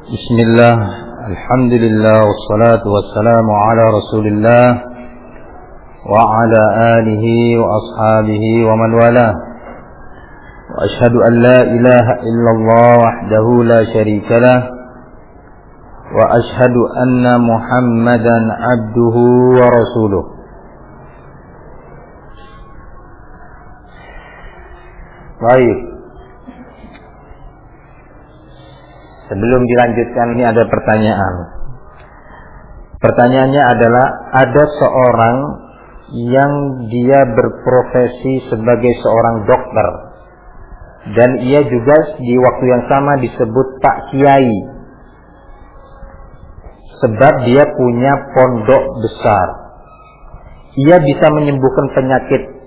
Bismillah, alhamdulillah, wassalatu wassalamu ala rasulillah wa ala alihi wa ashabihi wa man wala. Wa ashhadu an la ilaha illallah wahdahu la sharika lah wa ashhadu anna Muhammadan abduhu wa rasuluh. Baik, sebelum dilanjutkan ini ada pertanyaan. Pertanyaannya adalah, ada seorang yang dia berprofesi sebagai seorang dokter dan ia juga di waktu yang sama disebut Pak Kiai, sebab dia punya pondok besar. Ia bisa menyembuhkan penyakit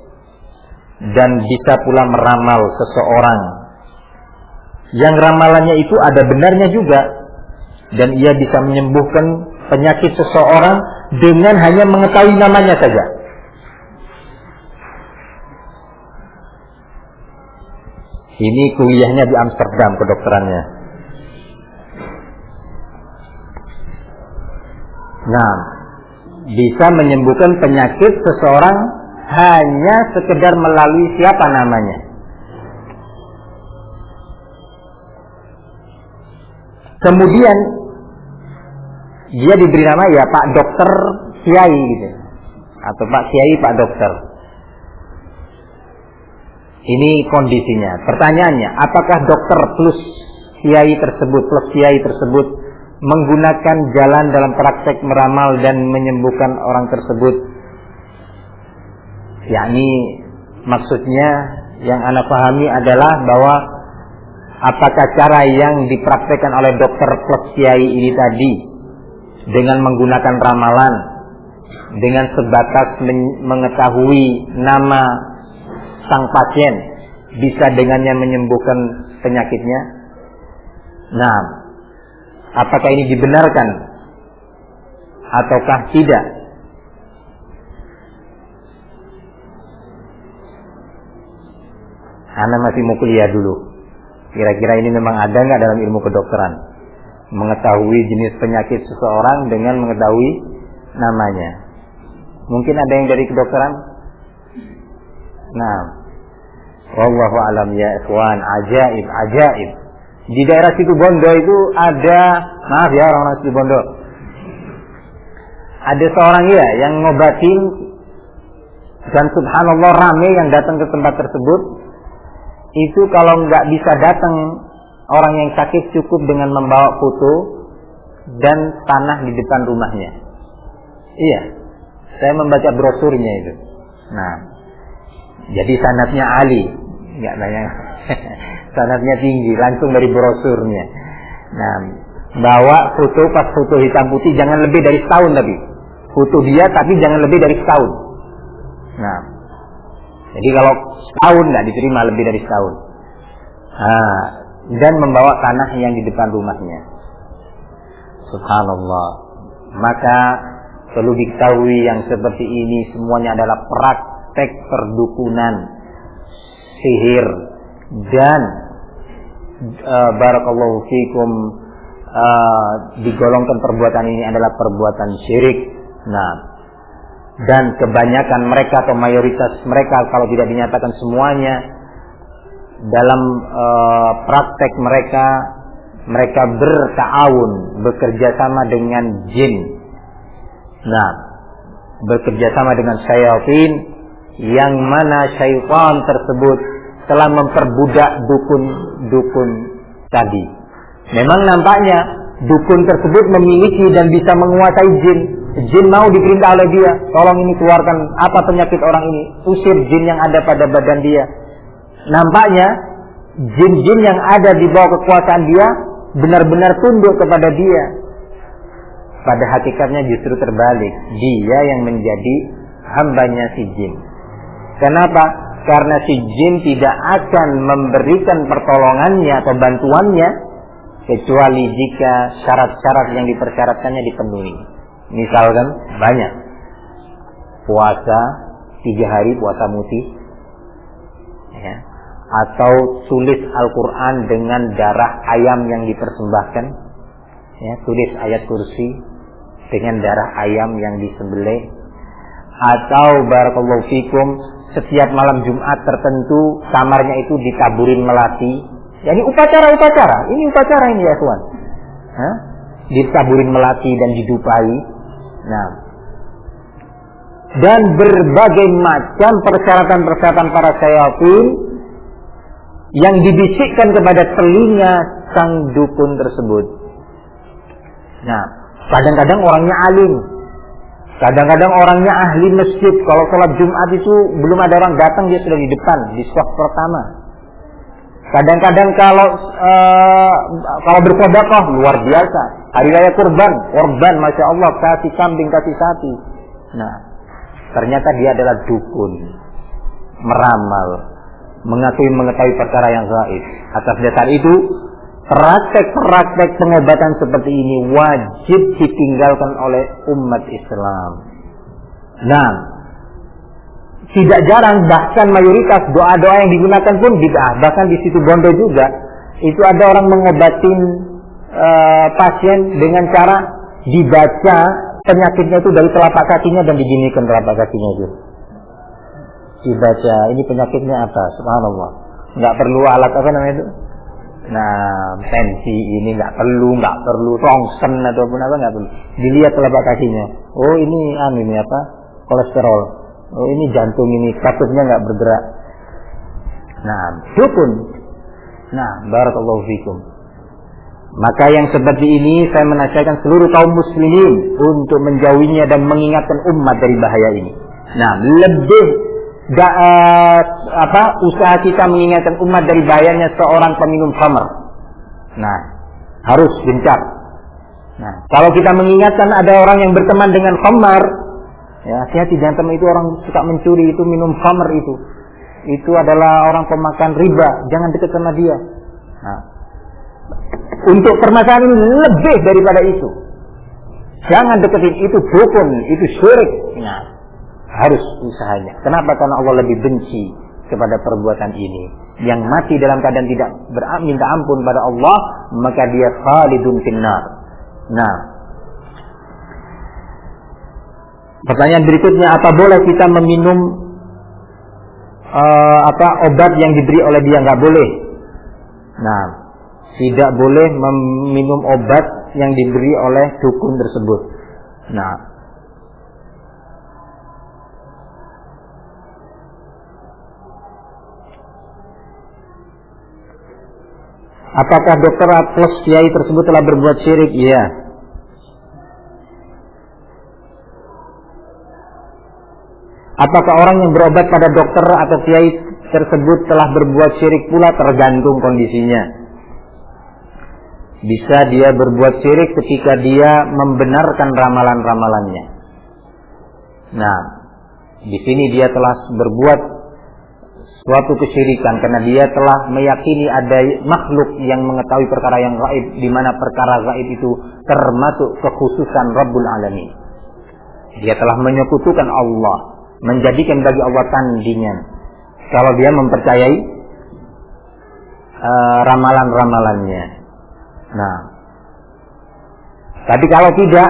dan bisa pula meramal seseorang yang ramalannya itu ada benarnya juga, dan ia bisa menyembuhkan penyakit seseorang dengan hanya mengetahui namanya saja. Ini kuliahnya di Amsterdam kedokterannya. Nah, bisa menyembuhkan penyakit seseorang hanya sekedar melalui siapa namanya. Kemudian dia diberi nama ya Pak Dokter Kiai gitu, atau Pak Kiai Pak Dokter. Ini kondisinya. Pertanyaannya, apakah dokter plus kiai tersebut menggunakan jalan dalam praktek meramal dan menyembuhkan orang tersebut? Yakni maksudnya yang Anda pahami adalah bahwa apakah cara yang dipraktekkan oleh dokter plus kiai ini tadi dengan menggunakan ramalan, dengan sebatas mengetahui nama sang pasien, bisa dengannya menyembuhkan penyakitnya? Nah, apakah ini dibenarkan ataukah tidak? Anda masih mau kuliah dulu. Kira-kira ini memang ada nggak dalam ilmu kedokteran? Mengetahui jenis penyakit seseorang dengan mengetahui namanya. Mungkin ada yang dari kedokteran? Nah, wallahu alam ya ikhwan, ajaib. Di daerah Situbondo itu ada, maaf ya orang Situbondo, ada seorang ya yang ngobatin, dan subhanallah rame yang datang ke tempat tersebut. Itu kalau nggak bisa datang orang yang sakit, cukup dengan membawa foto dan tanah di depan rumahnya. Iya, saya membaca brosurnya itu. Nah, jadi sanadnya Ali, nggak banyak, sanadnya tinggi, langsung dari brosurnya. Nah, bawa foto, pas foto hitam putih jangan lebih dari setahun, tapi foto dia tapi jangan lebih dari setahun. Nah, jadi kalau setahun nggak diterima, lebih dari setahun. Nah, dan membawa tanah yang di depan rumahnya. Subhanallah. Maka perlu diketahui yang seperti ini semuanya adalah praktek perdukunan, sihir, dan barakallahu fikum, digolongkan perbuatan ini adalah perbuatan syirik. Nah, dan kebanyakan mereka atau mayoritas mereka, kalau tidak dinyatakan semuanya, dalam praktek mereka berta'awun, bekerja sama dengan jin. Nah, bekerja sama dengan syaitan, yang mana syaitan tersebut telah memperbudak dukun-dukun tadi. Memang nampaknya dukun tersebut memiliki dan bisa menguasai jin. Jin mau diperintah oleh dia, tolong ini keluarkan apa penyakit orang ini, usir jin yang ada pada badan dia. Nampaknya jin-jin yang ada di bawah kekuasaan dia benar-benar tunduk kepada dia. Pada hakikatnya justru terbalik, dia yang menjadi hambanya si jin. Kenapa? Karena si jin tidak akan memberikan pertolongannya atau bantuannya kecuali jika syarat-syarat yang dipersyaratkannya dipenuhi. Misalkan banyak puasa 3 hari, puasa mutih, ya, atau tulis Al-Quran dengan darah ayam yang dipersembahkan, ya, tulis ayat kursi dengan darah ayam yang disembelih, atau barakallahu fikum setiap malam Jumat tertentu kamarnya itu ditaburin melati. Ya, ini upacara-upacara, ini ya kawan. Ditaburin melati dan didupai. Nah, dan berbagai macam persyaratan-persyaratan para syaitan yang dibisikkan kepada telinga sang dukun tersebut. Nah, kadang-kadang orangnya alim, kadang-kadang orangnya ahli masjid. Kalau sholat Jumat itu belum ada orang datang, dia sudah di depan, di shaf pertama. Kadang-kadang kalau bersedekah luar biasa. Hari raya kurban, masya Allah, kasih kambing, kasih sapi. Nah, ternyata dia adalah dukun, meramal, mengetahui perkara yang gaib. Atas dasar itu, praktek-praktek pengobatan seperti ini wajib ditinggalkan oleh umat Islam. Nah, tidak jarang, bahkan mayoritas doa-doa yang digunakan pun bid'ah. Bahkan di situ Bondo juga, itu ada orang mengobatin pasien dengan cara dibaca penyakitnya itu dari telapak kakinya dan diginikan telapak kakinya itu. Dibaca, ini penyakitnya apa? Subhanallah. Nggak perlu alat apa namanya itu? Nah, tensi ini nggak perlu rongsen ataupun apa, nggak perlu. Dilihat telapak kakinya. Oh, ini ini apa? Kolesterol. Oh, ini jantung, ini katupnya nggak bergerak. Nah, dukun. Nah, barakallahu fikum. Maka yang seperti ini saya menasihatkan seluruh kaum muslimin untuk menjauhinya dan mengingatkan umat dari bahaya ini. Nah, lebih usaha kita mengingatkan umat dari bahayanya seorang peminum khamr. Nah, harus gencar. Nah, kalau kita mengingatkan ada orang yang berteman dengan khamr, ya, hati-hati, jangan teman itu orang suka mencuri, itu minum khamr itu adalah orang pemakan riba, jangan dekat sama dia. Nah, untuk permasalahan ini lebih daripada itu, jangan deketin, itu dukun, itu syirik. Nah, harus usahanya. Kenapa? Karena Allah lebih benci kepada perbuatan ini. Yang mati dalam keadaan tidak minta ampun pada Allah, maka dia khalidun finnar. Nah, pertanyaan berikutnya, apa boleh kita meminum obat yang diberi oleh dia? Nggak boleh. Nah, tidak boleh meminum obat yang diberi oleh dukun tersebut. Nah, apakah dokter plus kiai tersebut telah berbuat syirik? Iya. Apakah orang yang berobat pada dokter atau kiai tersebut telah berbuat syirik pula? Tergantung kondisinya. Bisa dia berbuat syirik ketika dia membenarkan ramalan-ramalannya. Nah, di sini dia telah berbuat suatu kesyirikan karena dia telah meyakini ada makhluk yang mengetahui perkara yang gaib, di mana perkara gaib itu termasuk kekhususan Rabbul Alamin. Dia telah menyekutukan Allah, menjadikan bagi Allah tandingan. Kalau dia mempercayai ramalan-ramalannya. Nah, tapi kalau tidak,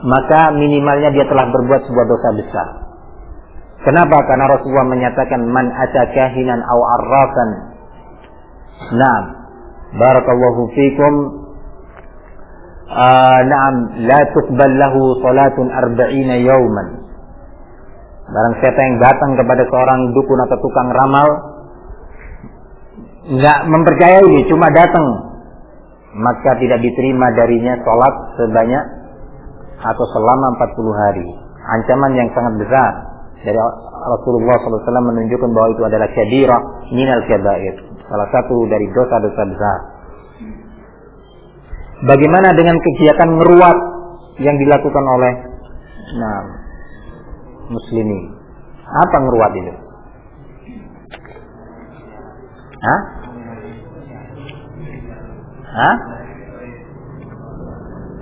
maka minimalnya dia telah berbuat sebuah dosa besar. Kenapa? Karena Rasulullah menyatakan man ata kahinan aw arrafan. Naam, barakallahu fikum. Naam, la tuqbal lahu salatun 40 yawman. Barang siapa yang datang kepada seorang dukun atau tukang ramal, enggak mempercayai, cuma datang, maka tidak diterima darinya sholat sebanyak atau selama 40 hari. Ancaman yang sangat besar dari Rasulullah SAW menunjukkan bahwa itu adalah kabirah minal kabair, salah satu dari dosa-dosa besar. Bagaimana dengan kegiatan ngeruat yang dilakukan oleh muslimin? Apa ngeruat itu?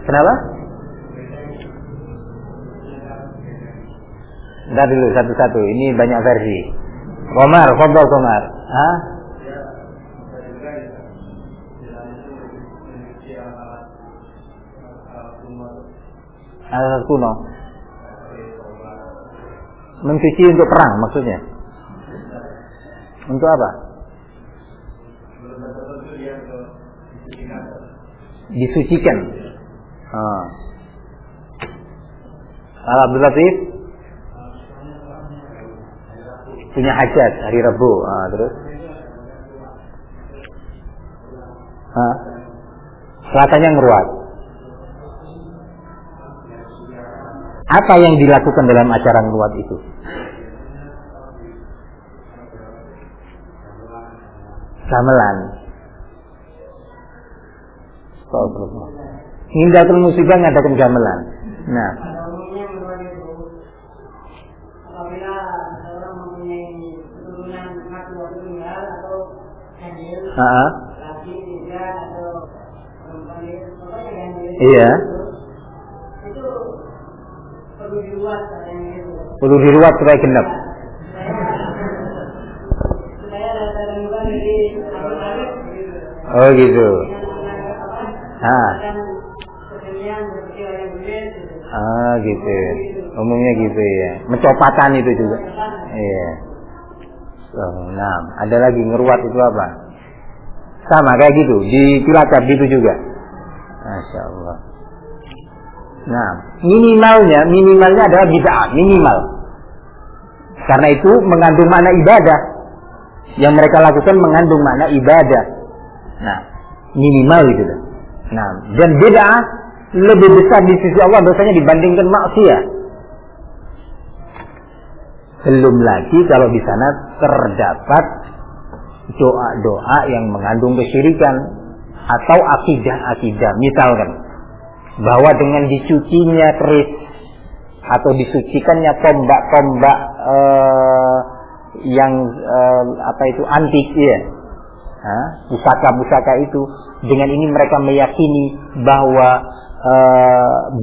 Kenapa? Entar dulu satu-satu. Ini banyak versi. Komar, fadhal Komar. Alat kuno. Mencuci untuk perang maksudnya. Untuk apa? Disucikan. Abdul Latif punya hajat hari Rabu. Terus Selatanya ngeruat. Apa yang dilakukan dalam acara ngeruat itu? Gamelan. Hindatul musibah ngadakan gamelan. Nah, apabila seorang mempunyai keturunan mati waktu tunggal atau ganjil, laki tiga atau perempuan pokoknya ganjil. Iya. Itu perlu diruat katanya gitu. Perlu diruat supaya genap. Supaya ada gangguan dari alif gitu. Oh gitu. Gitu. Umumnya gitu ya. Mencopatan itu juga. Iya. Nah, ada lagi ngeruat itu apa? Sama kayak gitu. Di Cilacap gitu juga. Masya Allah. Nah, minimalnya adalah bid'ah, minimal. Karena itu mengandung makna ibadah. Yang mereka lakukan mengandung makna ibadah. Nah, minimal itu. Nah, dan bid'ah lebih besar di sisi Allah dosanya dibandingkan maksiat. Belum lagi kalau di sana terdapat doa-doa yang mengandung kesyirikan atau akidah-akidah. Misalkan bahwa dengan dicucinya keris atau disucikannya tombak-tombak yang antik ya. Pusaka-pusaka itu, dengan ini mereka meyakini bahwa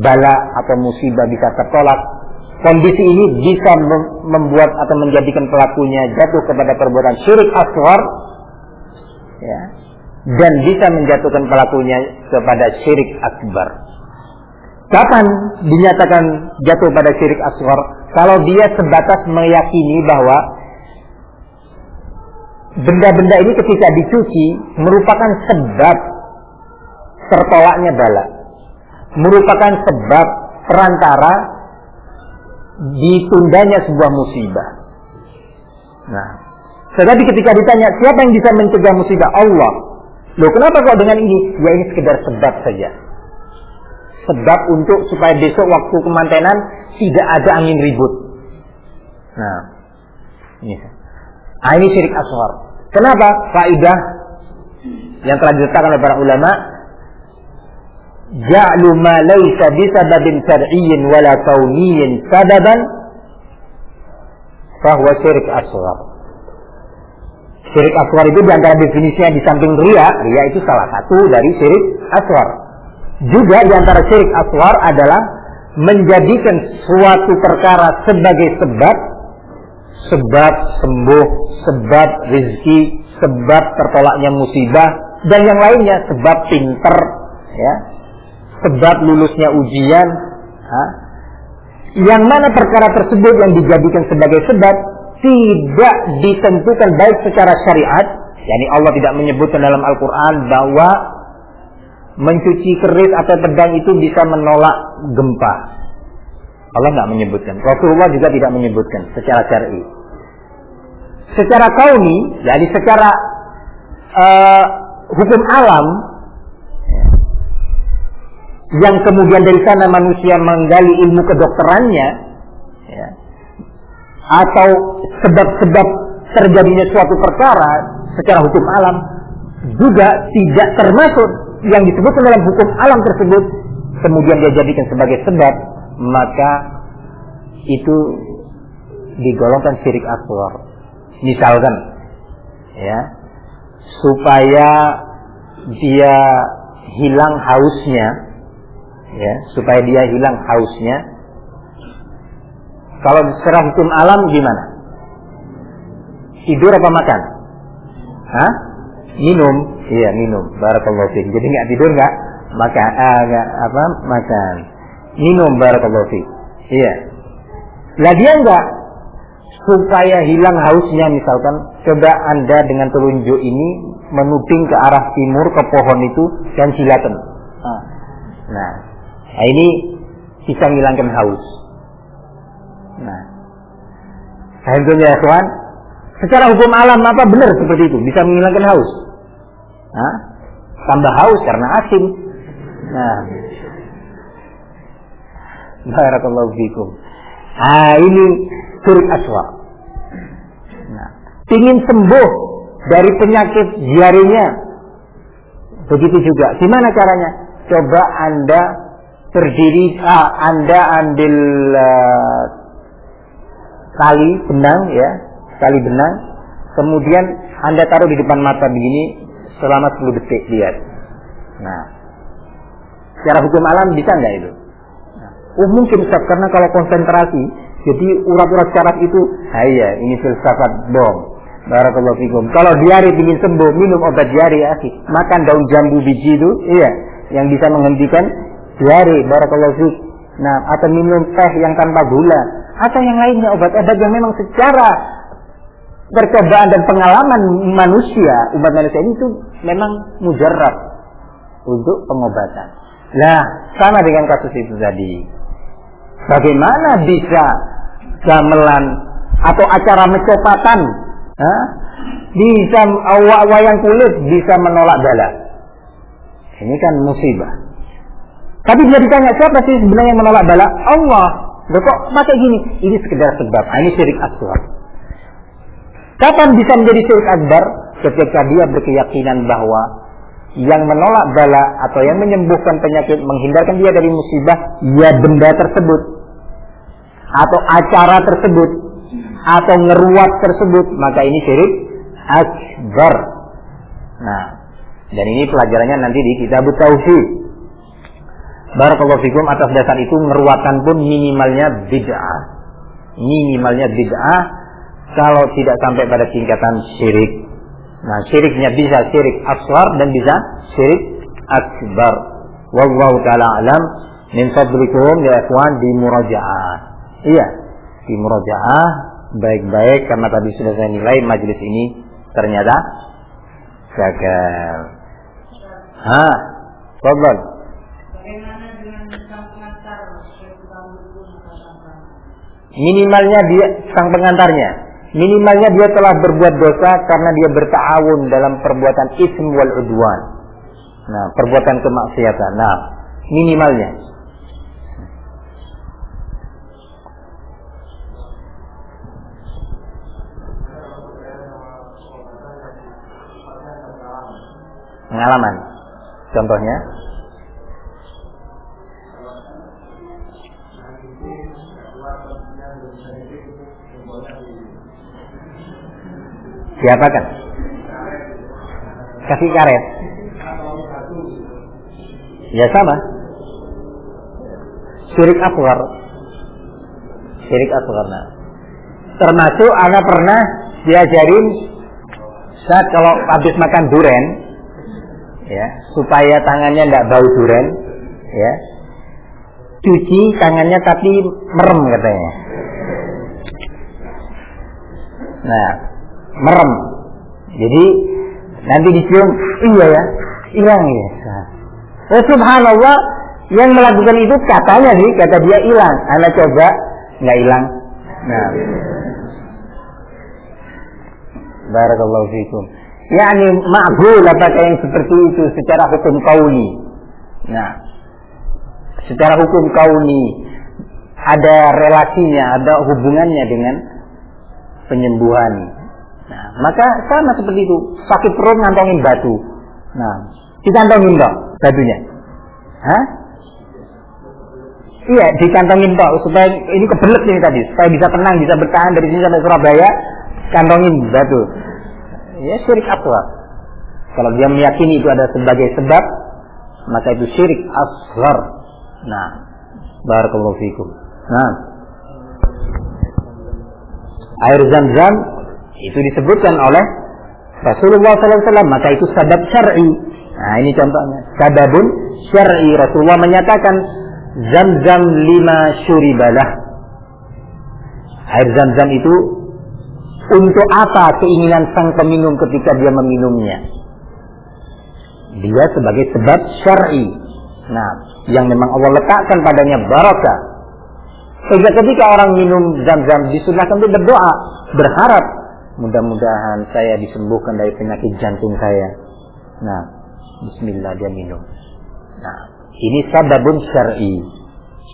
bala atau musibah bisa tertolak. Kondisi ini bisa membuat atau menjadikan pelakunya jatuh kepada perbuatan syirik asghar, ya, dan bisa menjatuhkan pelakunya kepada syirik akbar. Kapan dinyatakan jatuh pada syirik asghar? Kalau dia sebatas meyakini bahwa benda-benda ini ketika dicuci merupakan sebab tertolaknya bala, merupakan sebab perantara ditundanya sebuah musibah. Nah, tetapi ketika ditanya siapa yang bisa mencegah musibah? Allah. Loh, kenapa kok dengan ini? Ya ini sekedar sebab saja. Sebab untuk supaya besok waktu kemantenan tidak ada angin ribut. Nah, ini syirik asghar. Kenapa? Kaidah yang telah diletakkan oleh para ulama, ja'lu ma laysa bisababin syar'iyyin wala kauniyyin sababan fahuwa syirik asghar. Syirik asghar itu diantara definisinya di samping riya itu salah satu dari syirik asghar. Juga diantara syirik asghar adalah menjadikan suatu perkara sebagai sebab sembuh, sebab rezeki, sebab tertolaknya musibah, dan yang lainnya, sebab pinter, ya, sebab lulusnya ujian. Yang mana perkara tersebut yang dijadikan sebagai sebab tidak ditentukan baik secara syariat, yakni Allah tidak menyebutkan dalam Al-Quran bahwa mencuci keris atau pedang itu bisa menolak gempa. Allah nggak menyebutkan. Rasulullah juga tidak menyebutkan secara syar'i. Secara kauni, jadi secara hukum alam, yang kemudian dari sana manusia menggali ilmu kedokterannya, ya, atau sebab-sebab terjadinya suatu perkara secara hukum alam juga tidak termasuk yang disebutkan dalam hukum alam tersebut, kemudian dia jadikan sebagai sebab, maka itu digolongkan syirik asghar. Misalkan, ya, supaya dia hilang hausnya, ya, supaya dia hilang hausnya. Kalau secara hukum alam gimana? Tidur apa makan? Minum. Iya, minum. Barakallahu fiik. Jadi nggak tidur nggak makan. Minum, barakallahu fiik. Iya. Lah dia enggak, supaya hilang hausnya misalkan, coba Anda dengan telunjuk ini menuding ke arah timur ke pohon itu dan silakan. Nah, ini bisa menghilangkan haus. Nah, tentunya ya kawan, secara hukum alam apa benar seperti itu bisa menghilangkan haus? Tambah haus karena asin. Nah, barakallahu fikum. Ini syirik asghar. Nah, ingin sembuh dari penyakit diarenya, begitu juga. Gimana caranya? Coba Anda berdiri, Anda ambil tali benang, kemudian Anda taruh di depan mata begini selama 10 detik, lihat. Nah, secara hukum alam bisa nggak itu? Mungkin Ustaz, karena kalau konsentrasi, jadi urat-urat syaraf itu, iya, ini filsafat bom. Barakallahu fikum. Kalau diare ingin sembuh, minum obat diare, makan daun jambu biji itu, iya, yang bisa menghentikan diare. Barakallahu fik. Nah, atau minum teh yang tanpa gula, atau yang lainnya, obat-obat yang memang secara percobaan dan pengalaman manusia, umat manusia ini itu memang mujarab untuk pengobatan. Nah, sama dengan kasus itu tadi. Bagaimana bisa gamelan atau acara mencopatan, bisa wayang kulit bisa menolak bala? Ini kan musibah. Tapi dia ditanya, siapa sih sebenarnya yang menolak bala? Allah. Loh, kok pakai gini? Ini sekedar sebab. Ini syirik asghar. Kapan bisa menjadi syirik akbar? Ketika dia berkeyakinan bahwa yang menolak bala atau yang menyembuhkan penyakit, menghindarkan dia dari musibah, ya benda tersebut atau acara tersebut atau ngeruat tersebut, maka ini syirik akbar. Nah, dan ini pelajarannya nanti di Kitabut Tauhid. Barakallahu fikum. Atas dasar itu ngeruatan pun minimalnya bid'ah. Kalau tidak sampai pada tingkatan syirik. Nah, syiriknya bisa syirik asghar dan bisa syirik akbar. Wallahu ta'ala alam. Min fadlikum ya ikhwan, di murajaah. Iya, di murajaah baik-baik, karena tadi sudah saya nilai majelis ini ternyata gagal. Fadhal. Minimalnya dia, sang pengantarnya, minimalnya dia telah berbuat dosa karena dia berta'awun dalam perbuatan ism wal udwan. Nah, perbuatan kemaksiatan. Nah, minimalnya. Pengalaman. Contohnya, diapakan? Kasih karet. Ya sama. Syirik asghar. Nah, termasuk anak pernah diajarin saat kalau habis makan duren, ya, supaya tangannya tidak bau duren, ya, cuci tangannya tapi merem katanya. Nah, merem. Jadi nanti dicium, iya ya, hilang ya. Oh subhanallah, yang melakukan itu katanya sih, kata dia hilang. Anak coba, nggak hilang. Nah, barakallahu fikum. Yani ma'bul apakah yang seperti itu secara hukum kauni. Nah, secara hukum kauni ada relasinya, ada hubungannya dengan penyembuhan. Nah, maka sama seperti itu. Sakit perut ngantongin batu. Nah, dikantongin dong batunya. Iya, dikantongin dong supaya ini kebelet ini tadi, supaya bisa tenang, bisa bertahan dari sini sampai Surabaya, kantongin batu. Ya, syirik asghar. Kalau dia meyakini itu ada sebagai sebab, maka itu syirik asghar. Nah, barakallahu fikum. Nah, air Zam-Zam itu disebutkan oleh Rasulullah SAW, maka itu sabab syar'i. Nah, ini contohnya, sababun syar'i. Rasulullah menyatakan Zam-zam 5 syuribalah. Air Zam-zam itu untuk apa keinginan sang peminum ketika dia meminumnya? Dia sebagai sebab syar'i. Nah, yang memang Allah letakkan padanya barakah. Sehingga ketika orang minum Zam-zam disunahkan untuk berdoa, berharap mudah-mudahan saya disembuhkan dari penyakit jantung saya. Nah, bismillah dia minum. Nah, ini sababun syar'i.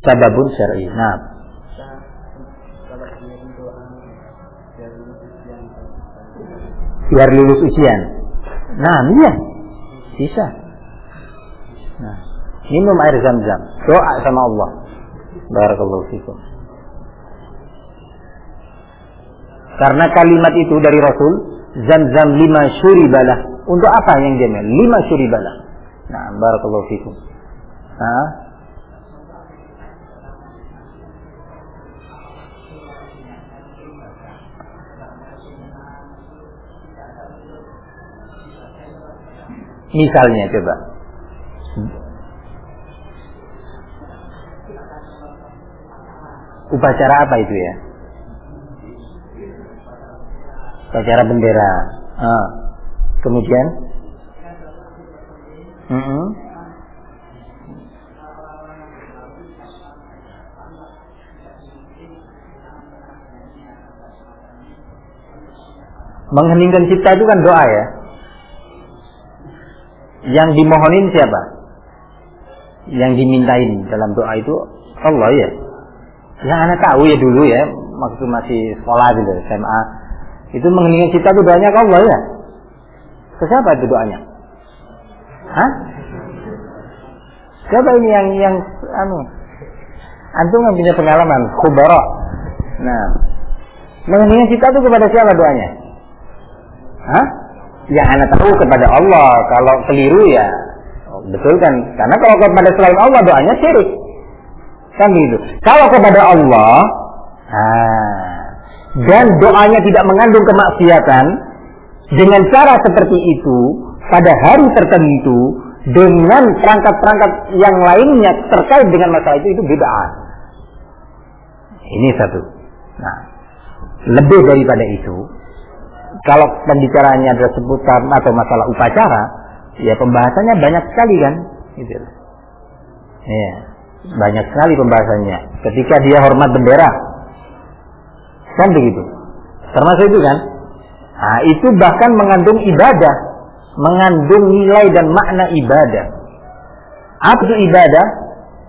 Sababun syar'i. Nah, biar lulus ujian. Nah, iya. Bisa. Nah, minum air Zam-zam, doa sama Allah. Barakallahu fikum. Karena kalimat itu dari Rasul, Zam-zam 5 syuribalah. Untuk apa yang dia minum? 5 syuribalah. Nah, barakallahu fikum. Nah, misalnya coba. Upacara apa itu ya? Upacara bendera. Kemudian mengheningkan cipta itu kan doa ya. Yang dimohonin siapa? Yang dimintain dalam doa itu Allah ya. Yang anak tahu ya dulu ya, waktu masih sekolah gitu, SMA. Itu mengheningkan cipta itu doanya ke Allah ya. Ke siapa itu doanya? Hah? Siapa ini yang antum yang punya pengalaman, khubara. Nah, mengheningkan cipta itu kepada siapa doanya? Hah? Yang anak tahu kepada Allah. Kalau keliru ya betul kan? Karena kalau kepada selain Allah doanya syirik. Kan gitu. Kalau kepada Allah dan doanya tidak mengandung kemaksiatan, dengan cara seperti itu pada hari tertentu dengan perangkat-perangkat yang lainnya terkait dengan masalah itu bid'ah. Ini satu. Nah, lebih daripada itu, kalau pembicaraannya adalah seputar atau masalah upacara, ya pembahasannya banyak sekali kan, gitu. Ya, banyak sekali pembahasannya. Ketika dia hormat bendera, kan begitu. Termasuk itu kan. Nah, itu bahkan mengandung ibadah, mengandung nilai dan makna ibadah. Apa itu ibadah?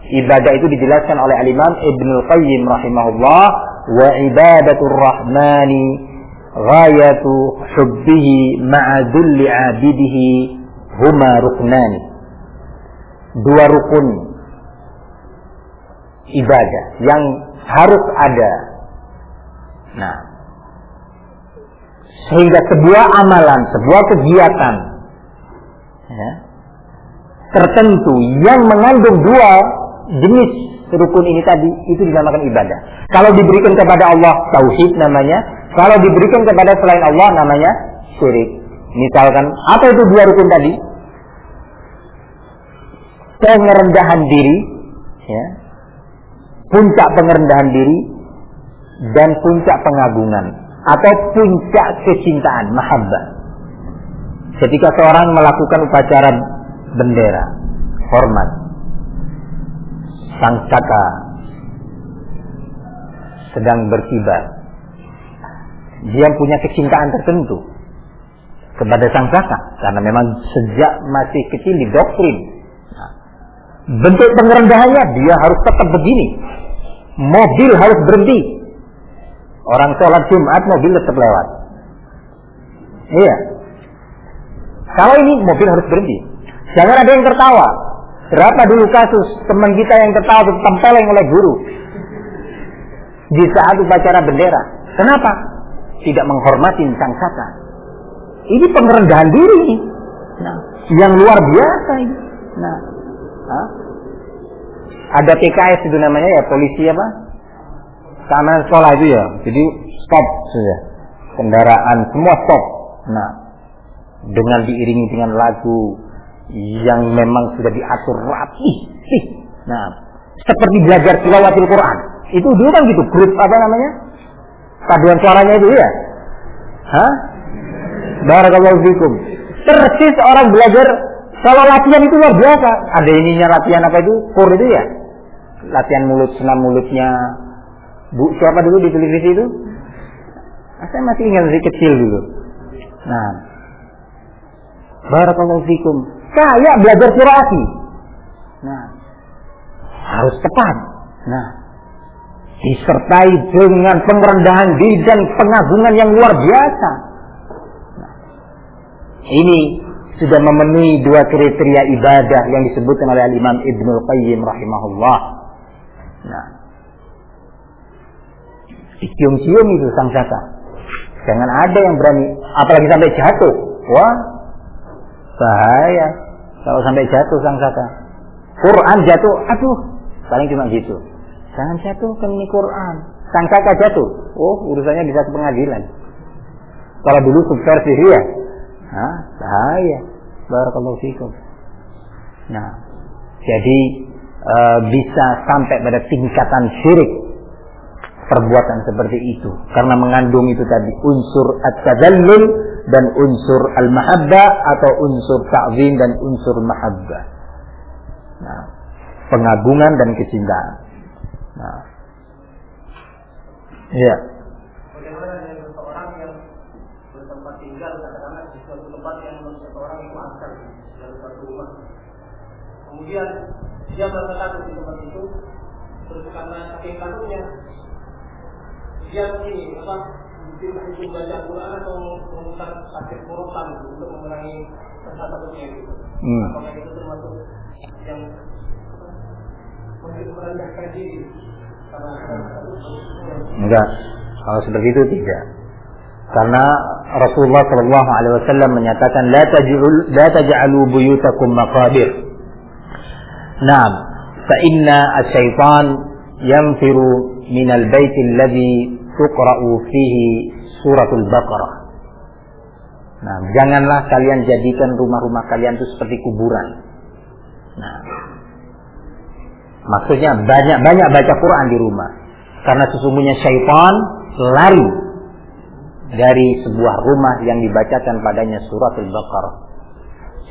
Ibadah itu dijelaskan oleh Al-Imam Ibnul Qayyim rahimahullah, wa ibadatur rahmani ghayatu hubbihi ma'a dhulli 'abidihi huma ruknani. 2 rukun ibadah yang harus ada. Nah, sehingga sebuah amalan, sebuah kegiatan ya, tertentu yang mengandung 2 jenis rukun ini tadi, itu dinamakan ibadah. Kalau diberikan kepada Allah, tauhid namanya. Kalau diberikan kepada selain Allah, namanya syirik. Misalkan, apa itu 2 rukun tadi? Pengerendahan diri, ya, puncak pengerendahan diri, dan puncak pengagungan, atau puncak kecintaan, mahabbah. Ketika seorang melakukan upacara bendera, hormat, sang saka sedang berkibar, dia punya kecintaan tertentu kepada sang saka, karena memang sejak masih kecil didoktrin. Nah, bentuk pengerendahannya, dia harus tetap begini, mobil harus berhenti, orang sholat Jumat mobil tetap lewat. Iya, kalau ini mobil harus berhenti, jangan ada yang tertawa. Berapa dulu kasus teman kita yang tertawa ditempeleng oleh guru di saat upacara bendera. Kenapa? Tidak menghormati sang saka. Ini pengerendahan diri. Nah, yang luar biasa ini. Nah, ada PKS itu namanya ya, polisi apa? Keamanan sekolah itu ya. Jadi stop saja. Kendaraan semua stop. Nah, dengan diiringi dengan lagu, yang memang sudah diatur rapi. Nah, seperti belajar tilawatil Quran. Itu dulu kan gitu, grup apa namanya? Paduan suaranya itu ya. Hah? Barakallahu fikum. Persis orang belajar, kalau latihan itu luar biasa. Ada ininya latihan apa itu? Kur itu ya. Latihan mulut, senam mulutnya. Bu, siapa dulu di televisi itu? Saya masih ingat dari kecil dulu. Nah, barakallahu fikum. Kayak belajar qiraati. Nah, harus tepat. Nah, disertai dengan pengerendahan diri dan pengagungan yang luar biasa. Nah, ini sudah memenuhi dua kriteria ibadah yang disebutkan oleh Imam Ibnul Qayyim rahimahullah. Nah, dicium-cium itu sangsaka. Jangan ada yang berani, apalagi sampai jatuh. Wah, bahaya kalau sampai jatuh sangsaka. Quran jatuh, aduh, paling cuma gitu. Jangan jatuh kan ini Quran. Sangsaka jatuh, oh urusannya bisa ke pengadilan. Kalau dulu subversi ya, bahaya. Barakallahu fikum. Nah, jadi bisa sampai pada tingkatan syirik perbuatan seperti itu karena mengandung itu tadi unsur at-tadallul dan unsur al-mahabbah atau unsur ta'zim dan unsur mahabbah. Nah, pengagungan dan kecintaan. Nah, ya. Bagaimana dengan seseorang yang bertempat tinggal katakanlah di suatu tempat yang menurut seseorang itu asal dari satu rumah. Kemudian dia merasa takut di tempat itu, terus karena saking takutnya dia ini mungkin baca Quran atau memutar sakit korotan untuk mengurangi rasa takutnya gitu. Apakah itu termasuk yang merendahkan diri? Enggak, kalau seperti itu tidak. Karena Rasulullah sallallahu alaihi wasallam menyatakan la taj'alu buyutakum maqabir. Naam, fa inna asy-syaitan yanfiru min al-bait alladhi tuqra'u fihi suratul Baqarah. Nah, janganlah kalian jadikan rumah-rumah kalian itu seperti kuburan. Nah, maksudnya banyak-banyak baca Quran di rumah. Karena sesungguhnya syaitan lari dari sebuah rumah yang dibacakan padanya suratul Baqarah.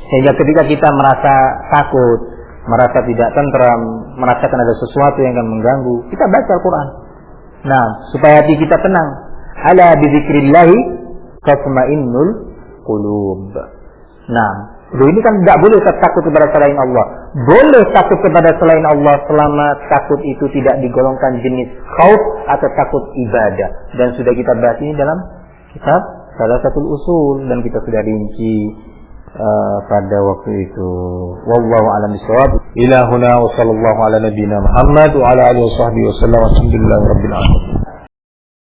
Sehingga ketika kita merasa takut, merasa tidak tentram, merasakan ada sesuatu yang akan mengganggu, kita baca Al-Quran. Nah, supaya hati kita tenang. Ala bizikrillahi tatma'innul qulub. Nah, ini kan tidak boleh takut kepada selain Allah. Boleh takut kepada selain Allah selama takut itu tidak digolongkan jenis khauf atau takut ibadah. Dan sudah kita bahas ini dalam kitab Salasatul Usul dan kita sudah rinci pada waktu itu. Wallahu a'lam bishawab. Ila huna wa sallallahu ala nabiyyina Muhammad wa ala alihi wa sahbihi wa sallam. Alhamdulillahirabbil alamin.